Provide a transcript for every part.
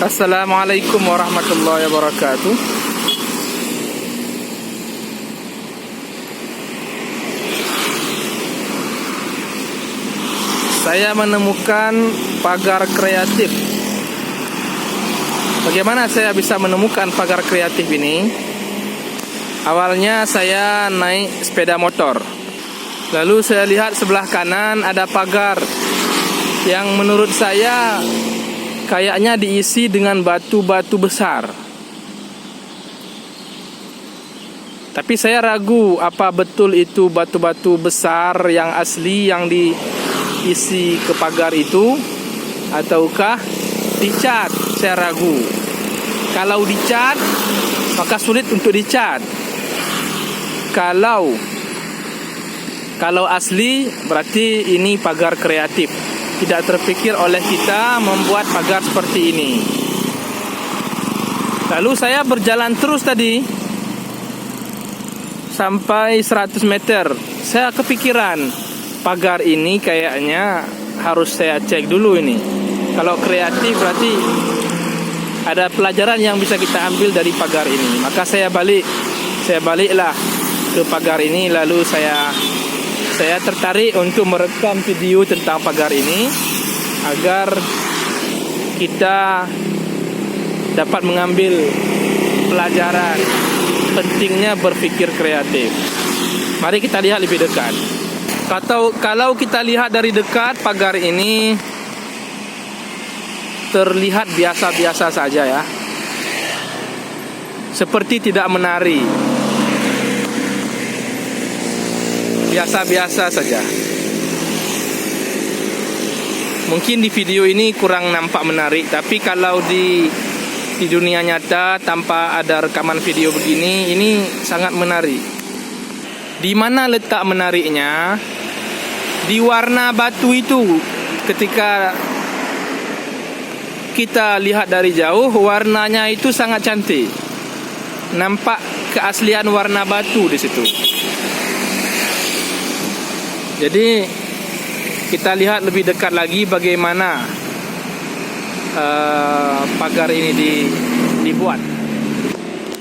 Assalamualaikum warahmatullahi wabarakatuh. Saya menemukan pagar kreatif. Bagaimana saya bisa menemukan pagar kreatif ini? Awalnya saya naik sepeda motor. Lalu saya lihat sebelah kanan ada pagar yang menurut saya kayaknya diisi dengan batu-batu besar. Tapi saya ragu apa betul itu batu-batu besar yang asli yang diisi ke pagar itu, ataukah dicat. Saya ragu. Kalau dicat, maka sulit untuk dicat. Kalau asli, berarti ini pagar kreatif. Tidak terpikir oleh kita membuat pagar seperti ini. Lalu saya berjalan terus tadi sampai 100 meter. Saya kepikiran, pagar ini kayaknya harus saya cek dulu ini. Kalau kreatif berarti ada pelajaran yang bisa kita ambil dari pagar ini. Maka saya baliklah ke pagar ini. Lalu saya tertarik untuk merekam video tentang pagar ini agar kita dapat mengambil pelajaran pentingnya berpikir kreatif. Mari kita lihat lebih dekat. Kalau kita lihat dari dekat, pagar ini terlihat biasa-biasa saja ya. Seperti tidak menari. Biasa-biasa saja. Mungkin di video ini kurang nampak menarik, tapi kalau di dunia nyata tanpa ada rekaman video begini, ini sangat menarik. Di mana letak menariknya? Di warna batu itu. Ketika kita lihat dari jauh, warnanya itu sangat cantik. Nampak keaslian warna batu di situ. Jadi kita lihat lebih dekat lagi bagaimana pagar ini dibuat.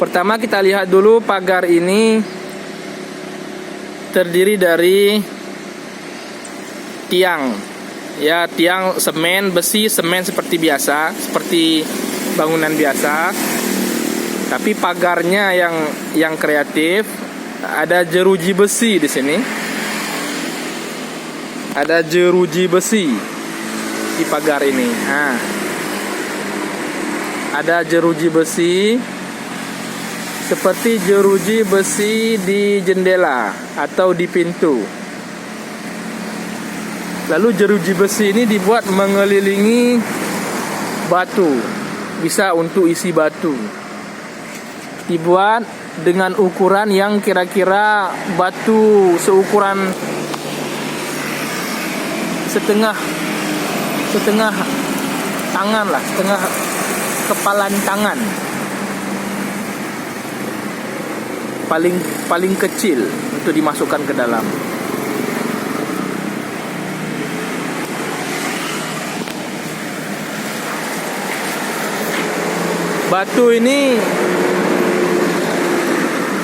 Pertama kita lihat dulu pagar ini terdiri dari tiang. Ya, tiang semen, besi, semen seperti biasa, seperti bangunan biasa. Tapi pagarnya yang kreatif, ada jeruji besi di sini. Ada jeruji besi di pagar ini. Nah, ada jeruji besi seperti jeruji besi di jendela atau di pintu. Lalu jeruji besi ini dibuat mengelilingi batu. Bisa untuk isi batu. Dibuat dengan ukuran yang kira-kira batu seukuran setengah tangan lah, setengah kepalan tangan, paling kecil untuk dimasukkan ke dalam. Batu ini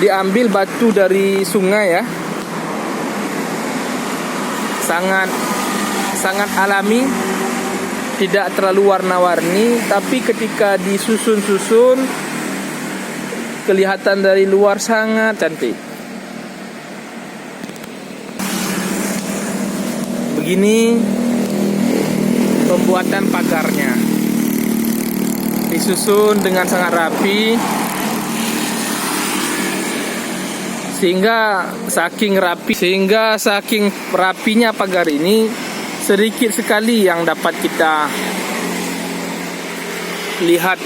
diambil batu dari sungai ya, sangat alami, tidak terlalu warna-warni, tapi ketika disusun-susun kelihatan dari luar sangat cantik. Begini pembuatan pagarnya, disusun dengan sangat rapi, sehingga saking rapinya pagar ini, sedikit sekali yang dapat kita lihat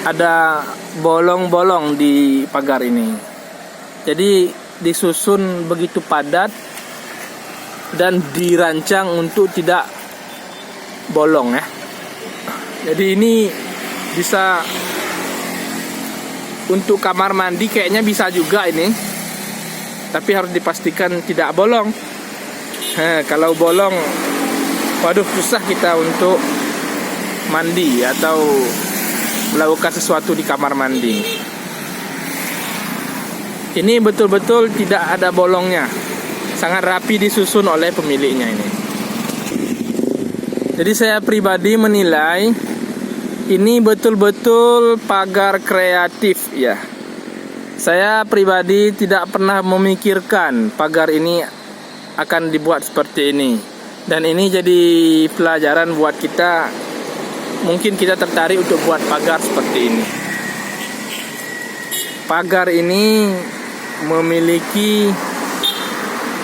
ada bolong-bolong di pagar ini. Jadi disusun begitu padat dan dirancang untuk tidak bolong ya. Jadi ini bisa untuk kamar mandi, kayaknya bisa juga ini. Tapi harus dipastikan tidak bolong. Kalau bolong, waduh, susah kita untuk mandi atau melakukan sesuatu di kamar mandi. Ini betul-betul tidak ada bolongnya, sangat rapi disusun oleh pemiliknya ini. Jadi saya pribadi menilai ini betul-betul pagar kreatif ya. Saya pribadi tidak pernah memikirkan pagar ini akan dibuat seperti ini. Dan ini jadi pelajaran buat kita. Mungkin kita tertarik untuk buat pagar seperti ini. Pagar ini memiliki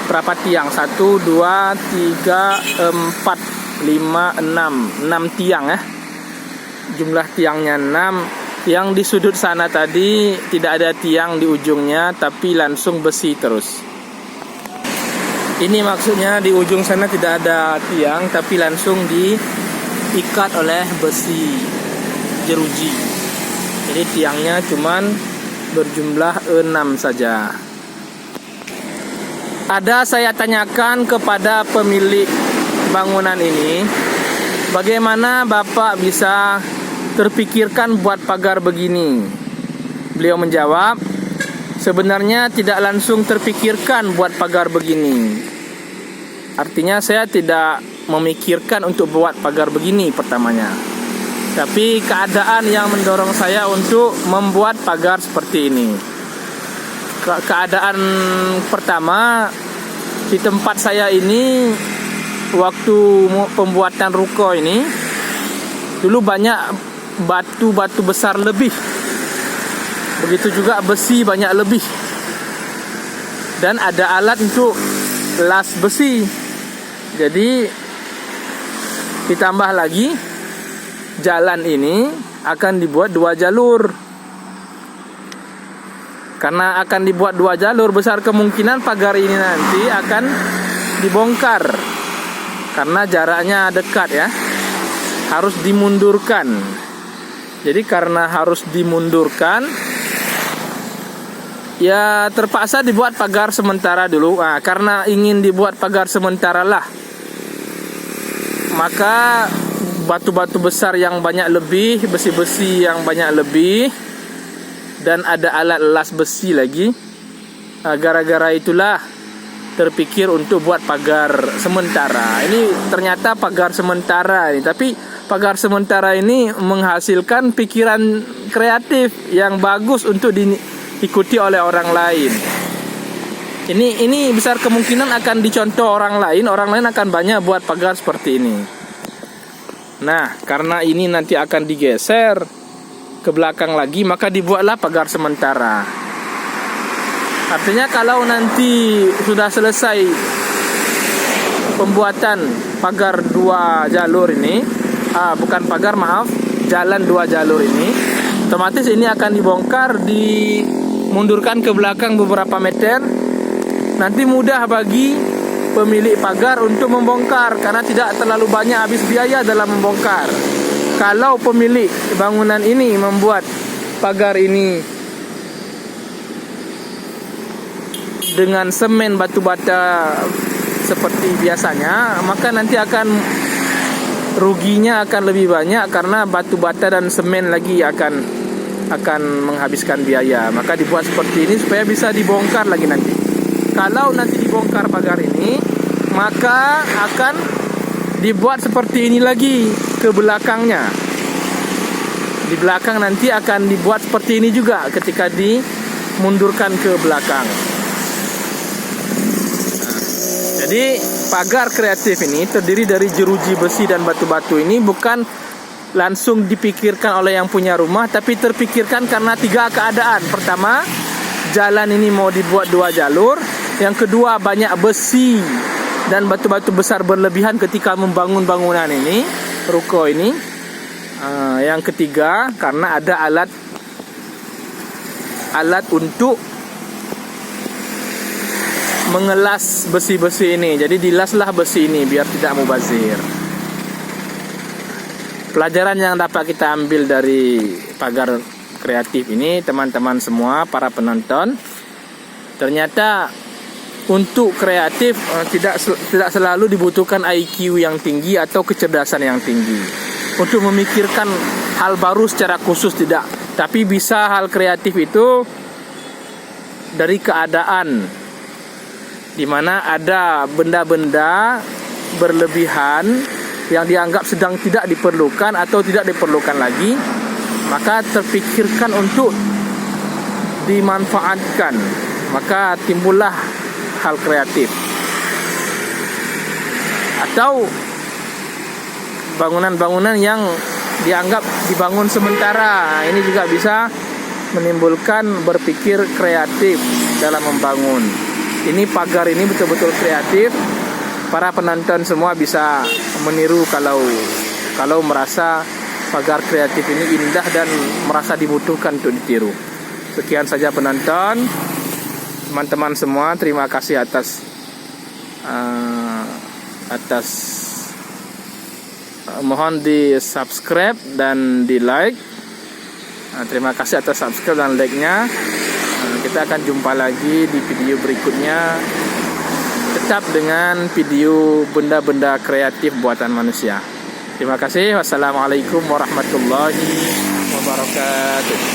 berapa tiang? 1, 2, 3, 4, 5, 6 tiang ya. Jumlah tiangnya 6. Yang di sudut sana tadi tidak ada tiang di ujungnya, tapi langsung besi terus. Ini maksudnya di ujung sana tidak ada tiang, tapi langsung diikat oleh besi jeruji. Jadi tiangnya cuman berjumlah 6 saja. Ada saya tanyakan kepada pemilik bangunan ini, bagaimana Bapak bisa terpikirkan buat pagar begini? Beliau menjawab, sebenarnya tidak langsung terpikirkan buat pagar begini. Artinya saya tidak memikirkan untuk buat pagar begini pertamanya. Tapi keadaan yang mendorong saya untuk membuat pagar seperti ini. Keadaan pertama, di tempat saya ini, waktu pembuatan ruko ini, dulu banyak batu-batu besar lebih. Begitu juga besi banyak lebih. Dan ada alat untuk las besi. Jadi ditambah lagi jalan ini akan dibuat 2 jalur. Karena akan dibuat 2 jalur, besar kemungkinan pagar ini nanti akan dibongkar. Karena jaraknya dekat ya. Harus dimundurkan. Jadi karena harus dimundurkan, ya terpaksa dibuat pagar sementara dulu. Nah, karena ingin dibuat pagar sementara lah, maka batu-batu besar yang banyak lebih, besi-besi yang banyak lebih, dan ada alat las besi lagi. Gara-gara itulah terpikir untuk buat pagar sementara. Ini ternyata pagar sementara ini, tapi pagar sementara ini menghasilkan pikiran kreatif yang bagus untuk diikuti oleh orang lain. Ini besar kemungkinan akan dicontoh orang lain akan banyak buat pagar seperti ini. Nah, karena ini nanti akan digeser ke belakang lagi, maka dibuatlah pagar sementara. Artinya kalau nanti sudah selesai pembuatan pagar 2 jalur ini, bukan pagar, maaf, jalan 2 jalur ini, otomatis ini akan dibongkar, dimundurkan ke belakang beberapa meter. Nanti mudah bagi pemilik pagar untuk membongkar karena tidak terlalu banyak habis biaya dalam membongkar. Kalau pemilik bangunan ini membuat pagar ini dengan semen batu bata seperti biasanya, maka nanti akan ruginya akan lebih banyak karena batu bata dan semen lagi akan menghabiskan biaya. Maka dibuat seperti ini supaya bisa dibongkar lagi nanti. Kalau nanti dibongkar pagar ini, maka akan dibuat seperti ini lagi ke belakangnya. Di belakang nanti akan dibuat seperti ini juga ketika dimundurkan ke belakang. Jadi pagar kreatif ini terdiri dari jeruji besi dan batu-batu ini bukan langsung dipikirkan oleh yang punya rumah, tapi terpikirkan karena 3 keadaan. Pertama, jalan ini mau dibuat 2 jalur. Yang kedua, banyak besi dan batu-batu besar berlebihan ketika membangun bangunan ini, ruko ini. Yang ketiga, karena ada alat untuk mengelas besi-besi ini. Jadi dilaslah besi ini biar tidak mubazir. Pelajaran yang dapat kita ambil dari pagar kreatif ini, teman-teman semua, para penonton, ternyata untuk kreatif tidak selalu dibutuhkan IQ yang tinggi atau kecerdasan yang tinggi. Untuk memikirkan hal baru secara khusus, tidak. Tapi bisa hal kreatif itu dari keadaan di mana ada benda-benda berlebihan yang dianggap sedang tidak diperlukan atau tidak diperlukan lagi, maka terpikirkan untuk dimanfaatkan, maka timbullah hal kreatif. Atau bangunan-bangunan yang dianggap dibangun sementara, ini juga bisa menimbulkan berpikir kreatif dalam membangun. Ini pagar ini betul-betul kreatif. Para penonton semua bisa meniru kalau merasa pagar kreatif ini indah dan merasa dibutuhkan untuk ditiru. Sekian saja penonton, teman-teman semua, terima kasih atas mohon di subscribe dan di like. Terima kasih atas subscribe dan like-nya. Kita akan jumpa lagi di video berikutnya, tetap dengan video benda-benda kreatif buatan manusia. Terima kasih. Wassalamualaikum warahmatullahi wabarakatuh.